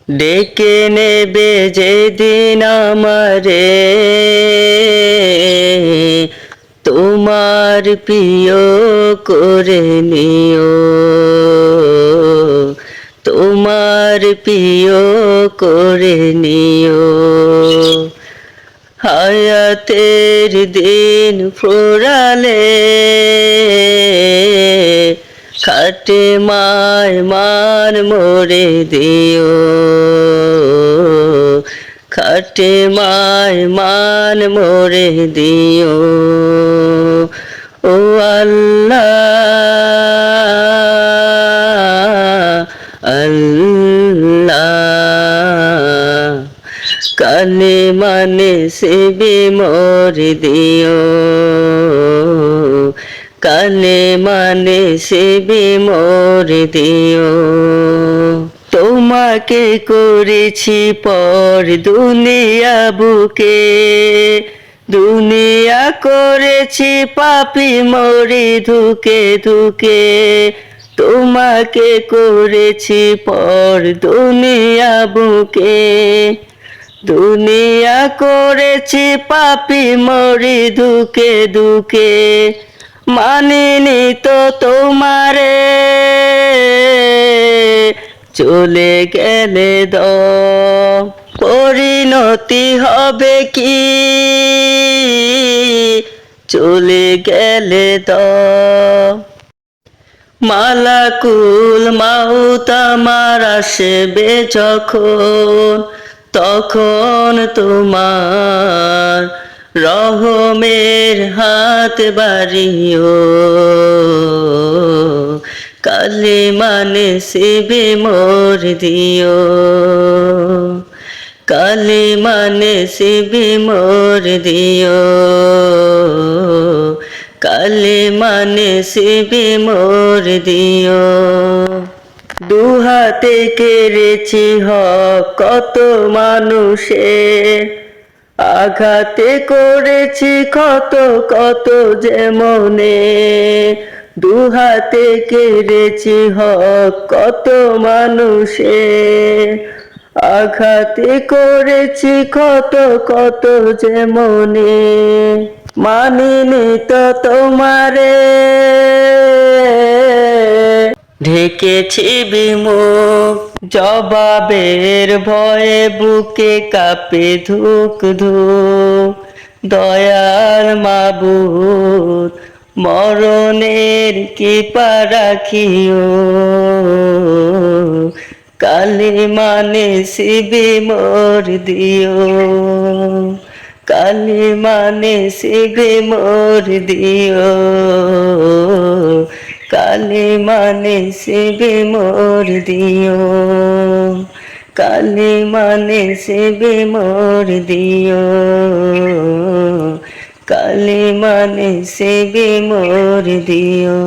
ডেকে নেবে যেদিন আমারে তোমার প্রিয় করে নিও, তোমার প্রিয় করে নিও। হায়াতের দিন ফুরালে খাটে মায় মান মোরে দিও, খাটে মায় মান মোরে দিও। ও আল্লাহ আল্লাহ, কানে মানে সেবে মোর দিও, কানে মানে সেবে মোর দিও। তোমাকে করেছি পর দুনিয়া বুকে, দুনিয়া করেছি পাপী মরি ধুকে ধুকে। তোমাকে করেছি পর দুনিয়া বুকে, দুনিয়া করেছি পাপী মরি ধুকে ধুকে। মানিনি তো তোমারে চলে গেলে পরিণতি হবে কি চলে গেলে মালাকুল মাউত আমার আসবে যখন, তখন তোমার রহমের হাত বাড়িও, কালিমা নসিবে মোর দিও, কালিমা নসিবে মোর দিও, কালিমা নসিবে মোর দিও। দুহাতে কেড়েছি হক কত মানুষের, আঘাতে করেছি কত কত যে মনে। দুহাতে কেড়েছি হক কত মানুষের, আঘাতে করেছি কত কত যে মনে। মানিনি তো তোমারে ঢেকেছি বিমুখ, জবাবের ভয়ে বুকে কাঁপে ধুক ধুক। দয়াল মাবুদ মরণের কৃপা রাখিও, কালিমা নসিবে মোর দিও, কালিমা নসিবে মোর দিও, কালিমা নসিবে মোর দিও, কালিমা নসিবে মোর দিও, কালিমা নসিবে মোর দিও।